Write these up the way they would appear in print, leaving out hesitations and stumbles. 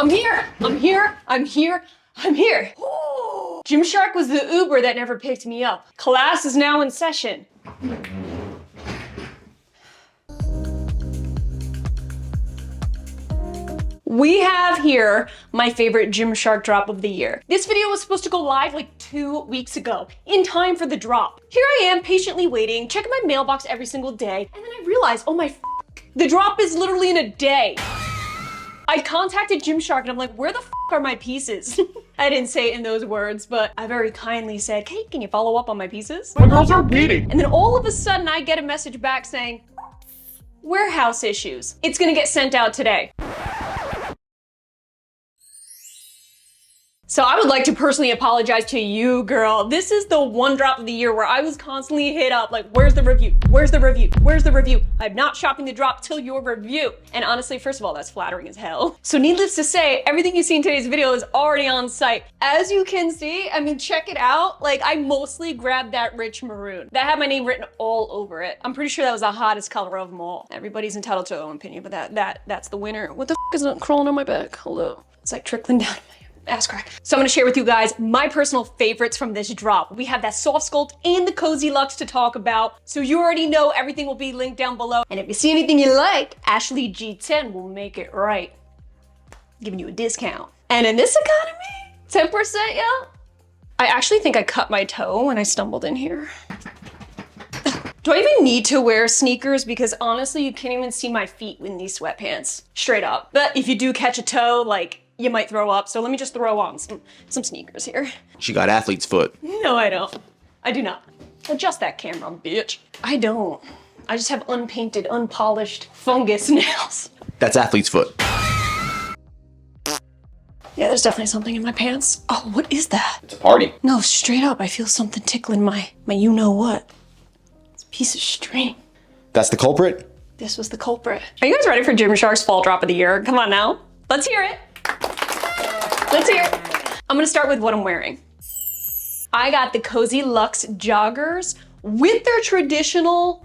I'm here. I'm here. I'm here. I'm here. Ooh. Gymshark was the Uber that never picked me up. Class is now in session. We have here my favorite Gymshark drop of the year. This video was supposed to go live like 2 weeks ago, in time for the drop. Here I am patiently waiting, checking my mailbox every single day, and then I realized, oh my f***, the drop is literally in a day. I contacted Gymshark and I'm like, where the f*** are my pieces? I didn't say it in those words, but I very kindly said, hey, can you follow up on my pieces? My girls are waiting. And then all of a sudden I get a message back saying, warehouse issues. It's gonna get sent out today. So I would like to personally apologize to you, girl. This is the one drop of the year where I was constantly hit up like, where's the review? Where's the review? Where's the review? I'm not shopping the drop till your review. And honestly, first of all, that's flattering as hell. So needless to say, everything you see in today's video is already on site. As you can see, I mean, check it out. Like, I mostly grabbed that rich maroon. That had my name written all over it. I'm pretty sure that was the hottest color of them all. Everybody's entitled to their own opinion, but that's the winner. What the f is that crawling on my back? Hello. It's like trickling down ass crack. So I'm gonna share with you guys my personal favorites from this drop. We have that SoftSculpt and the Cozy Luxe to talk about. So you already know everything will be linked down below. And if you see anything you like, Ashley G10 will make it right. Giving you a discount. And in this economy, 10%, yeah? I actually think I cut my toe when I stumbled in here. Do I even need to wear sneakers? Because honestly, you can't even see my feet in these sweatpants. Straight up. But if you do catch a toe, like, you might throw up, so let me just throw on some sneakers here. She got athlete's foot. No, I don't. I do not. Adjust that camera, bitch. I don't. I just have unpainted, unpolished fungus nails. That's athlete's foot. Yeah, there's definitely something in my pants. Oh, what is that? It's a party. No, straight up, I feel something tickling my you-know-what. It's a piece of string. That's the culprit? This was the culprit. Are you guys ready for Gymshark's fall drop of the year? Come on now. Let's hear it. Let's hear it. I'm gonna start with what I'm wearing. I got the Cozy Luxe joggers with their traditional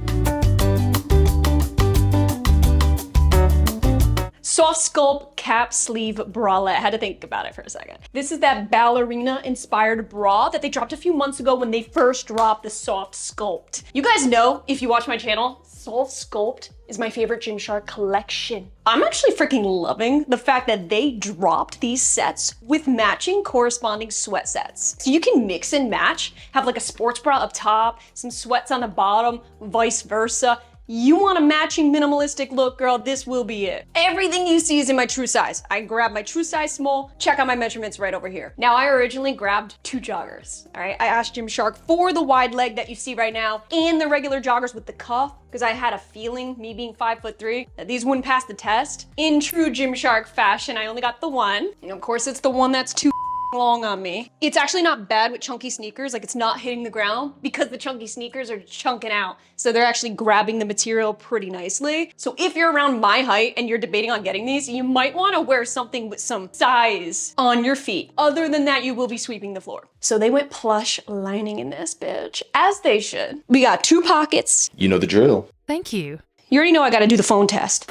SoftSculpt cap sleeve bralette. I had to think about it for a second. This is that ballerina inspired bra that they dropped a few months ago when they first dropped the SoftSculpt. You guys know, if you watch my channel, SoftSculpt is my favorite Gymshark collection. I'm actually freaking loving the fact that they dropped these sets with matching corresponding sweat sets. So you can mix and match, have like a sports bra up top, some sweats on the bottom, vice versa. You want a matching minimalistic look, girl, this will be it. Everything you see is in my true size. I grabbed my true size small, check out my measurements right over here. Now, I originally grabbed 2 joggers, all right? I asked Gymshark for the wide leg that you see right now and the regular joggers with the cuff, because I had a feeling, me being 5'3", that these wouldn't pass the test. In true Gymshark fashion, I only got the one. And of course, it's the one that's too long on me. It's actually not bad with chunky sneakers, like it's not hitting the ground because the chunky sneakers are chunking out. So they're actually grabbing the material pretty nicely. So if you're around my height and you're debating on getting these, you might want to wear something with some size on your feet. Other than that, you will be sweeping the floor. So they went plush lining in this bitch, as they should. We got 2 pockets. You know the drill. Thank you. You already know I gotta do the phone test.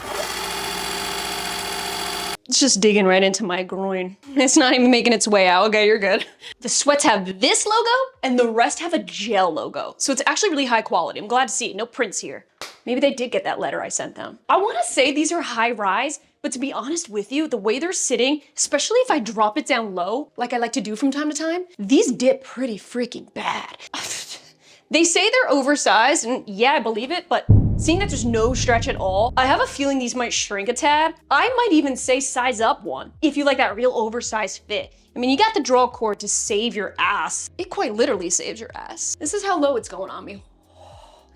It's just digging right into my groin. It's not even making its way out. Okay, you're good. The sweats have this logo and the rest have a gel logo. So it's actually really high quality. I'm glad to see it. No prints here. Maybe they did get that letter I sent them. I wanna say these are high rise, but to be honest with you, the way they're sitting, especially if I drop it down low, like I like to do from time to time, these dip pretty freaking bad. They say they're oversized, and yeah, I believe it, but seeing that there's no stretch at all, I have a feeling these might shrink a tad. I might even say size up one, if you like that real oversized fit. I mean, you got the draw cord to save your ass. It quite literally saves your ass. This is how low it's going on me.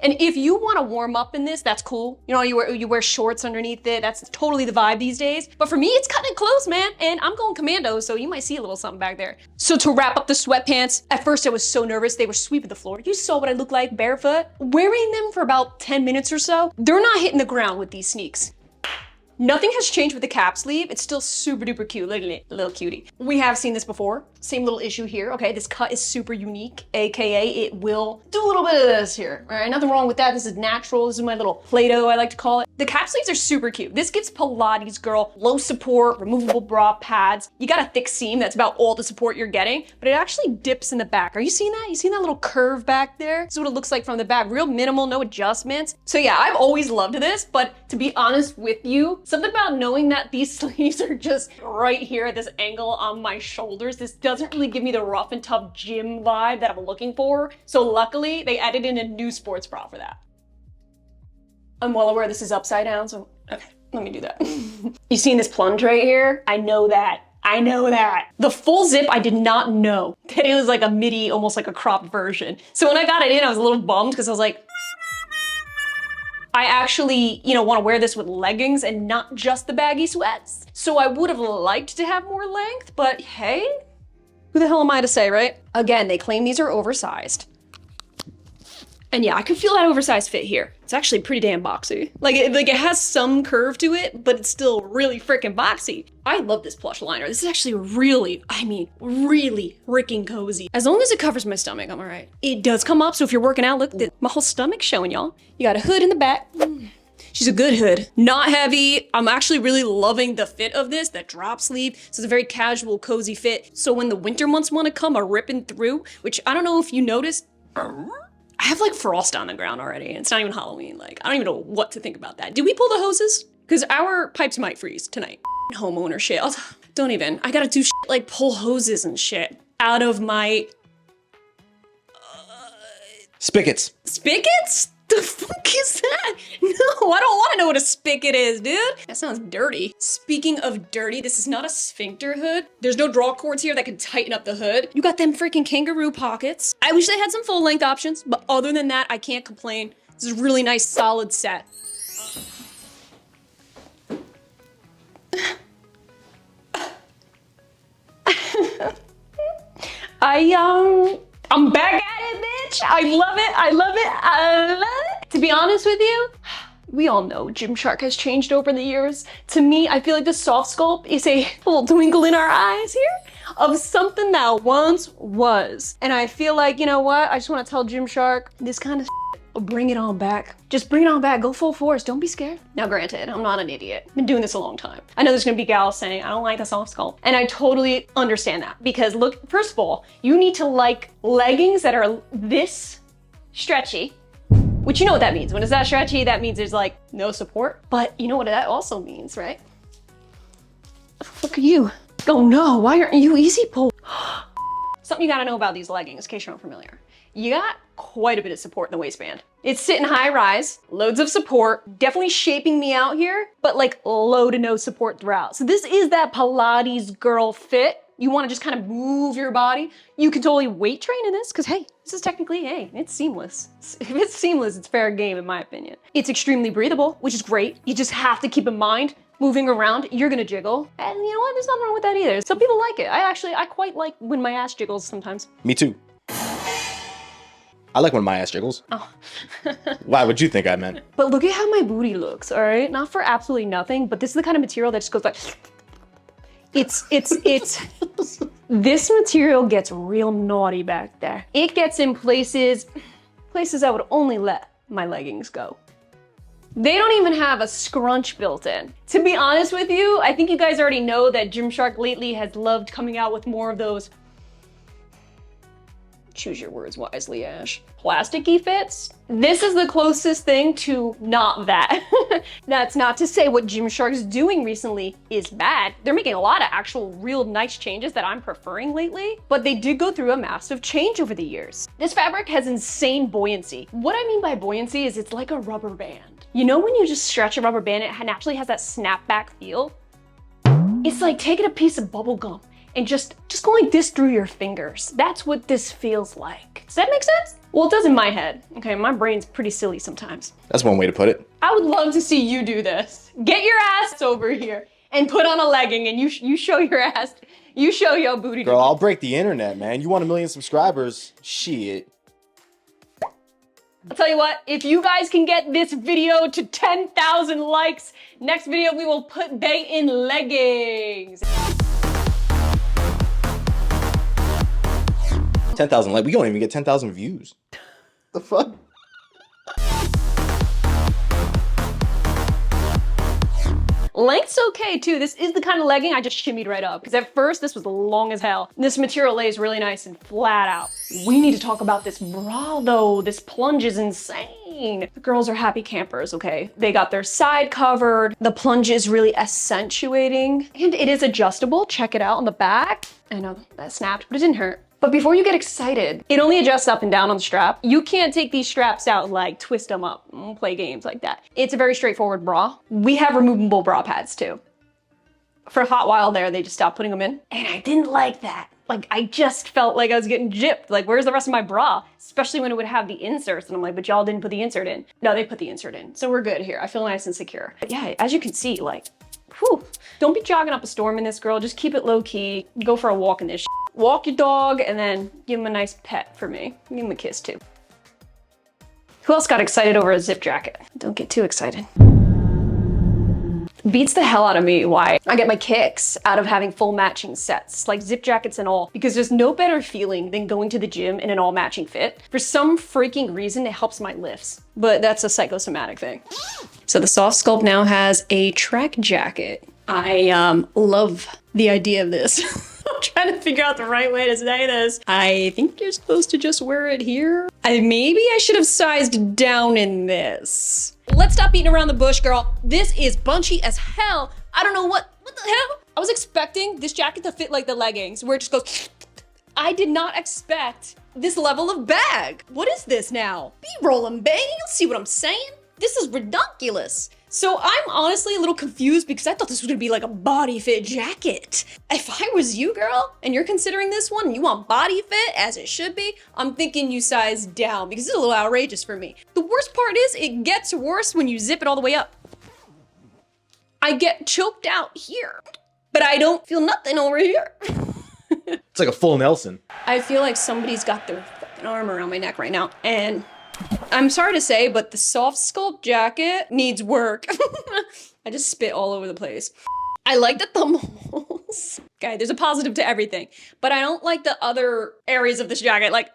And if you want to warm up in this, that's cool. You know, you wear shorts underneath it. That's totally the vibe these days. But for me, it's cutting it close, man. And I'm going commando, so you might see a little something back there. So to wrap up the sweatpants, at first I was so nervous they were sweeping the floor. You saw what I look like barefoot. Wearing them for about 10 minutes or so, they're not hitting the ground with these sneaks. Nothing has changed with the cap sleeve. It's still super duper cute, little cutie. We have seen this before. Same little issue here. Okay, this cut is super unique, AKA it will do a little bit of this here. All right, nothing wrong with that. This is natural. This is my little Play-Doh, I like to call it. The cap sleeves are super cute. This gives Pilates girl low support, removable bra pads. You got a thick seam. That's about all the support you're getting, but it actually dips in the back. Are you seeing that? You seeing that little curve back there? This is what it looks like from the back. Real minimal, no adjustments. So yeah, I've always loved this, but to be honest with you, something about knowing that these sleeves are just right here at this angle on my shoulders, this doesn't really give me the rough and tough gym vibe that I'm looking for. So luckily, they added in a new sports bra for that. I'm well aware this is upside down, so okay, let me do that. You seen this plunge right here? I know that. I know that. The full zip, I did not know that it was like a midi, almost like a cropped version. So when I got it in, I was a little bummed because I was like, I actually, want to wear this with leggings and not just the baggy sweats. So I would have liked to have more length, but hey, who the hell am I to say, right? Again, they claim these are oversized. And yeah, I can feel that oversized fit here. It's actually pretty damn boxy. Like it has some curve to it, but it's still really freaking boxy. I love this plush liner. This is actually really freaking cozy. As long as it covers my stomach, I'm all right. It does come up, so if you're working out, look, my whole stomach's showing, y'all. You got a hood in the back. She's a good hood, not heavy. I'm actually really loving the fit of this, that drop sleeve. So it's a very casual, cozy fit. So when the winter months want to come a ripping through, which I don't know if you noticed, I have like frost on the ground already. It's not even Halloween. Like, I don't even know what to think about that. Did we pull the hoses? Because our pipes might freeze tonight. Homeowner shit. Don't even. I gotta do shit like pull hoses and shit out of my... Spigots. Spigots? The fuck is that? No, I don't want to know what a spigot is, dude. That sounds dirty. Speaking of dirty, this is not a sphincter hood. There's no draw cords here that can tighten up the hood. You got them freaking kangaroo pockets. I wish they had some full length options, but other than that, I can't complain. This is a really nice, solid set. I'm back at it, bitch. I love it. I love it. I love it. To be honest with you, we all know Gymshark has changed over the years. To me, I feel like the SoftSculpt is a little twinkle in our eyes here of something that once was. And I feel like, you know what? I just want to tell Gymshark, this kind of bring it on back. Just bring it on back. Go full force. Don't be scared. Now, granted, I'm not an idiot. I've been doing this a long time. I know there's gonna be gals saying, I don't like the SoftSculpt. And I totally understand that because look, first of all, you need to like leggings that are this stretchy, which you know what that means. When it's that stretchy, that means there's like no support. But you know what that also means, right? Look at you. Oh no, why aren't you easy pull? Something you gotta know about these leggings, in case you're unfamiliar. You got quite a bit of support in the waistband. It's sitting high rise, loads of support, definitely shaping me out here, but like low to no support throughout. So this is that Pilates girl fit. You wanna just kind of move your body. You can totally weight train in this, because hey, this is technically, hey, it's seamless. If it's seamless, it's fair game in my opinion. It's extremely breathable, which is great. You just have to keep in mind, moving around, you're gonna jiggle. And you know what, there's nothing wrong with that either. Some people like it. I quite like when my ass jiggles sometimes. Me too. I like when my ass jiggles. Oh. Why would you think I meant? But look at how my booty looks, all right? Not for absolutely nothing, but this is the kind of material that just goes like, this material gets real naughty back there. It gets in places I would only let my leggings go. They don't even have a scrunch built in. To be honest with you, I think you guys already know that Gymshark lately has loved coming out with more of those, choose your words wisely, Ash, plasticky fits. This is the closest thing to not that. That's not to say what Gymshark's doing recently is bad. They're making a lot of actual real nice changes that I'm preferring lately, but they did go through a massive change over the years. This fabric has insane buoyancy. What I mean by buoyancy is it's like a rubber band. You know when you just stretch a rubber band, it naturally has that snapback feel? It's like taking a piece of bubble gum and just going like this through your fingers. That's what this feels like. Does that make sense? Well, it does in my head. Okay, my brain's pretty silly sometimes. That's one way to put it. I would love to see you do this. Get your ass over here and put on a legging and you show your ass, you show your booty. Girl, I'll break the internet, man. You want 1 million subscribers? Shit. I'll tell you what, if you guys can get this video to 10,000 likes, next video we will put Bay in leggings. 10,000 likes. We don't even get 10,000 views. The fuck? Length's okay too. This is the kind of legging I just shimmied right up because at first this was long as hell. This material lays really nice and flat out. We need to talk about this bra though. This plunge is insane. The girls are happy campers, okay? They got their side covered. The plunge is really accentuating and it is adjustable. Check it out on the back. I know that snapped, but it didn't hurt. But before you get excited, it only adjusts up and down on the strap. You can't take these straps out and like twist them up and play games like that. It's a very straightforward bra. We have removable bra pads too. For a hot while there, they just stopped putting them in. And I didn't like that. Like I just felt like I was getting gypped. Like where's the rest of my bra? Especially when it would have the inserts. And I'm like, but y'all didn't put the insert in. No, they put the insert in. So we're good here. I feel nice and secure. But yeah, as you can see, like, whew. Don't be jogging up a storm in this, girl. Just keep it low key. Go for a walk in this shit. Walk your dog and then give him a nice pet for me. Give him a kiss too. Who else got excited over a zip jacket? Don't get too excited. Beats the hell out of me why I get my kicks out of having full matching sets, like zip jackets and all, because there's no better feeling than going to the gym in an all matching fit. For some freaking reason, it helps my lifts, but that's a psychosomatic thing. So the SoftSculpt now has a track jacket. I love the idea of this. I'm trying to figure out the right way to say this. I think you're supposed to just wear it here. Maybe I should have sized down in this. Let's stop beating around the bush, girl. This is bunchy as hell. I don't know what the hell? I was expecting this jacket to fit like the leggings where it just goes. I did not expect this level of bag. What is this now? B-rolling, baby. You'll see what I'm saying. This is ridiculous. So I'm honestly a little confused because I thought this was gonna be like a body fit jacket. If I was you, girl, and you're considering this one and you want body fit as it should be, I'm thinking you size down because it's a little outrageous for me. The worst part is it gets worse when you zip it all the way up. I get choked out here, but I don't feel nothing over here. It's like a full Nelson. I feel like somebody's got their fucking arm around my neck right now, and I'm sorry to say, but the SoftSculpt jacket needs work. I just spit all over the place. I like the thumb holes. Okay, there's a positive to everything, but I don't like the other areas of this jacket. Like,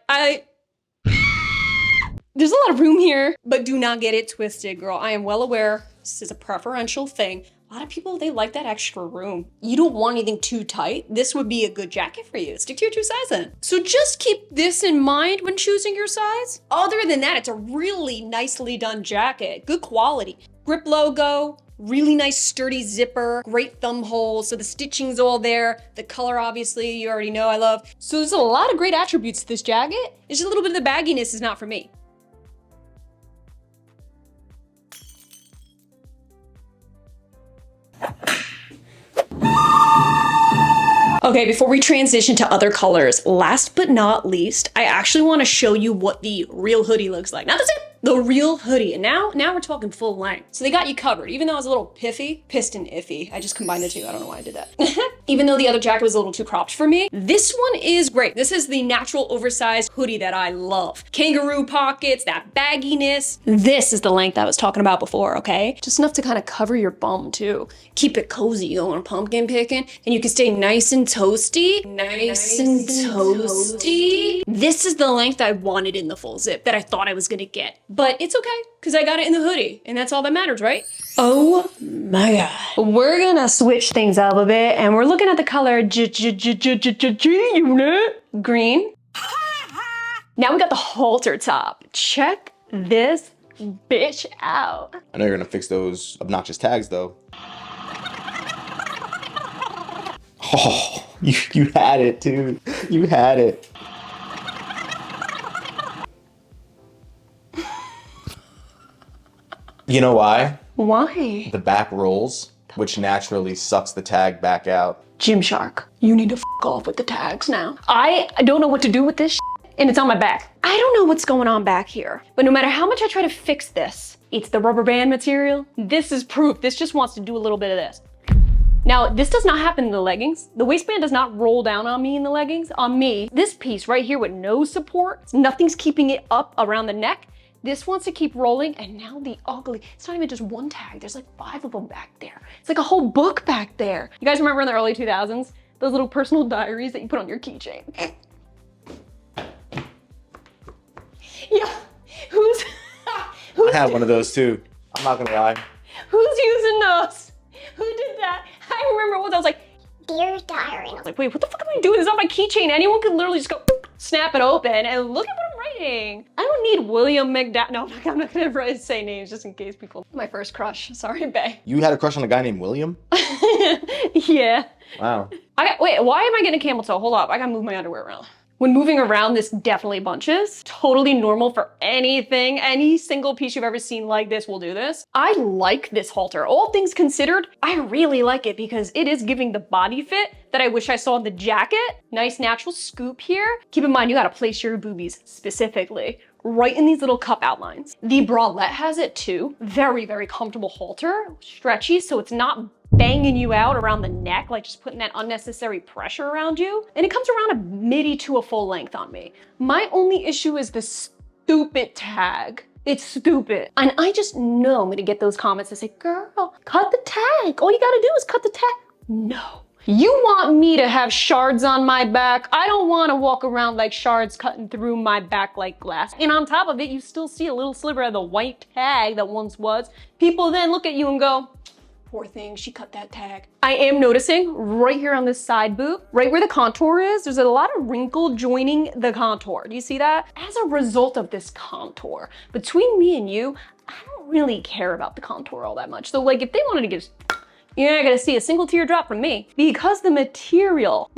there's a lot of room here, but do not get it twisted, girl. I am well aware this is a preferential thing. A lot of people, they like that extra room. You don't want anything too tight. This would be a good jacket for you. Stick to your true size then. So just keep this in mind when choosing your size. Other than that, it's a really nicely done jacket. Good quality. Grip logo, really nice sturdy zipper, great thumb holes. So the stitching's all there. The color, obviously, you already know I love. So there's a lot of great attributes to this jacket. It's just a little bit of the bagginess is not for me. Okay, before we transition to other colors, last but not least, I actually want to show you what the real hoodie looks like. Not the zip, the real hoodie. And now we're talking full length. So they got you covered, even though I was a little piston iffy. I just combined the two. I don't know why I did that. Even though the other jacket was a little too cropped for me, this one is great. This is the natural oversized hoodie that I love. Kangaroo pockets, that bagginess. This is the length I was talking about before, okay? Just enough to kind of cover your bum too. Keep it cozy going pumpkin picking, and you can stay nice and toasty. Nice and toasty. This is the length I wanted in the full zip that I thought I was gonna get. But it's okay, because I got it in the hoodie, and that's all that matters, right? Oh my God. We're gonna switch things up a bit, and we're looking at the color G-Unit. Green. Now we got the halter top. Check this bitch out. I know you're gonna fix those obnoxious tags though. Oh, you had it, dude. You had it. You know why? Why? The back rolls, which naturally sucks the tag back out. Gymshark, you need to f off with the tags now. I don't know what to do with this and it's on my back. I don't know what's going on back here, but no matter how much I try to fix this, it's the rubber band material. This is proof. This just wants to do a little bit of this. Now, this does not happen in the leggings. The waistband does not roll down on me in the leggings. On me, this piece right here with no support, nothing's keeping it up around the neck. This wants to keep rolling, and now the ugly, it's not even just one tag, there's like 5 of them back there. It's like a whole book back there. You guys remember in the early 2000s, those little personal diaries that you put on your keychain? Yeah, who's I have one of those too. I'm not gonna lie. Who's using those? Who did that? I remember once I was like, Dear diary. I was like, wait, what the fuck am I doing? This is on my keychain. Anyone could literally just go snap it open and look at what I'm writing. I don't need William McDowell. No, I'm not gonna say names just in case people. My first crush. Sorry, bae. You had a crush on a guy named William? Yeah. Wow. Wait, why am I getting a camel toe? Hold up, I gotta move my underwear around. When moving around, this definitely bunches. Totally normal for anything. Any single piece you've ever seen like this will do this. I like this halter. All things considered, I really like it because it is giving the body fit that I wish I saw in the jacket. Nice natural scoop here. Keep in mind, you gotta place your boobies specifically right in these little cup outlines. The bralette has it too. Very, very comfortable halter. Stretchy, so it's not banging you out around the neck, like just putting that unnecessary pressure around you. And it comes around a midi to a full length on me. My only issue is this stupid tag. It's stupid. And I just know I'm gonna get those comments that say, girl, cut the tag. All you gotta do is cut the tag. No. You want me to have shards on my back? I don't wanna walk around like shards cutting through my back like glass. And on top of it, you still see a little sliver of the white tag that once was. People then look at you and go, poor thing, she cut that tag. I am noticing right here on this side boob, right where the contour is, there's a lot of wrinkle joining the contour. Do you see that? As a result of this contour, between me and you, I don't really care about the contour all that much. So like if they wanted to get, you're not gonna see a single teardrop from me because the material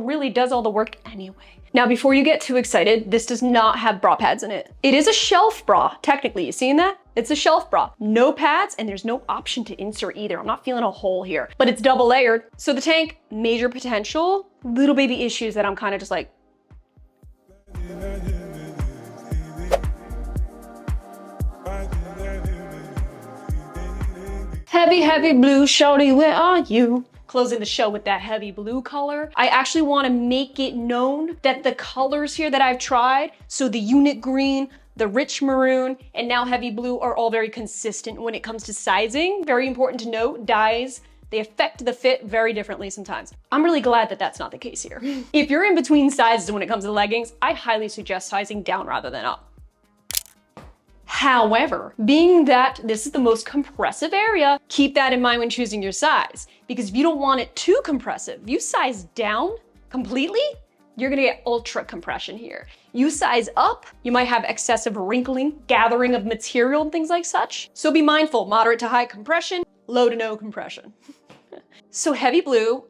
really does all the work anyway. Now, before you get too excited, this does not have bra pads in it. It is a shelf bra, technically. You seeing that? It's a shelf bra. No pads, and there's no option to insert either. I'm not feeling a hole here, but it's double layered. So the tank, major potential, little baby issues that I'm kind of just like, heavy, heavy blue, shorty, where are you? Closing the show with that heavy blue color. I actually want to make it known that the colors here that I've tried, so the unit green, the rich maroon, and now heavy blue are all very consistent when it comes to sizing. Very important to note, dyes, they affect the fit very differently sometimes. I'm really glad that that's not the case here. If you're in between sizes when it comes to leggings, I highly suggest sizing down rather than up. However, being that this is the most compressive area, keep that in mind when choosing your size. Because if you don't want it too compressive, you size down completely, you're gonna get ultra compression here. You size up, you might have excessive wrinkling, gathering of material and things like such. So be mindful, moderate to high compression, low to no compression. So heavy blue,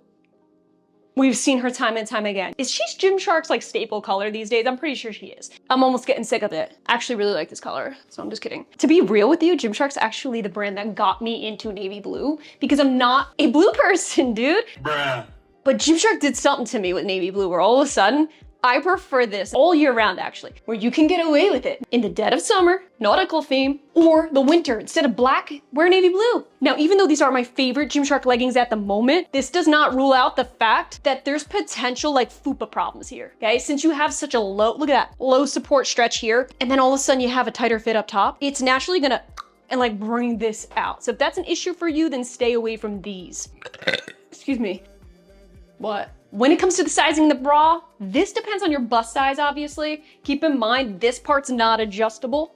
we've seen her time and time again. Is she Gymshark's like staple color these days? I'm pretty sure she is. I'm almost getting sick of it. I actually really like this color, so I'm just kidding. To be real with you, Gymshark's actually the brand that got me into navy blue because I'm not a blue person, dude. Bruh. But Gymshark did something to me with navy blue where all of a sudden, I prefer this all year round actually, where you can get away with it in the dead of summer, nautical theme, or the winter. Instead of black, wear navy blue. Now, even though these are my favorite Gymshark leggings at the moment, this does not rule out the fact that there's potential like fupa problems here, okay? Since you have such a low, look at that, low support stretch here, and then all of a sudden you have a tighter fit up top, it's naturally gonna and like bring this out. So if that's an issue for you, then stay away from these. Excuse me. What? When it comes to the sizing the bra, this depends on your bust size, obviously. Keep in mind, this part's not adjustable.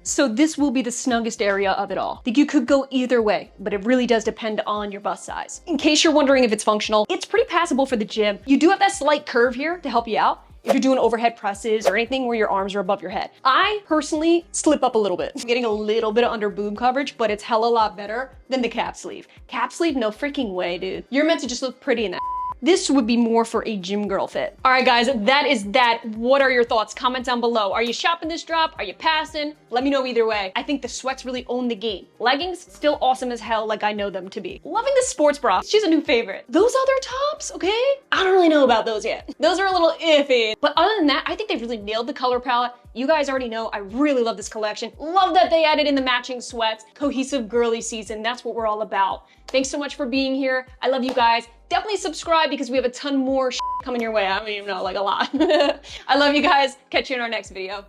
So this will be the snuggest area of it all. I think you could go either way, but it really does depend on your bust size. In case you're wondering if it's functional, it's pretty passable for the gym. You do have that slight curve here to help you out if you're doing overhead presses or anything where your arms are above your head. I personally slip up a little bit. I'm getting a little bit of under boob coverage, but it's hella lot better than the cap sleeve. Cap sleeve, no freaking way, dude. You're meant to just look pretty in that. This would be more for a gym girl fit. All right, guys, that is that. What are your thoughts? Comment down below. Are you shopping this drop? Are you passing? Let me know either way. I think the sweats really own the game. Leggings, still awesome as hell like I know them to be. Loving the sports bra. She's a new favorite. Those other tops, okay? I don't really know about those yet. Those are a little iffy. But other than that, I think they've really nailed the color palette. You guys already know I really love this collection. Love that they added in the matching sweats. Cohesive girly season. That's what we're all about. Thanks so much for being here. I love you guys. Definitely subscribe because we have a ton more coming your way. I don't even know, like a lot. I love you guys. Catch you in our next video.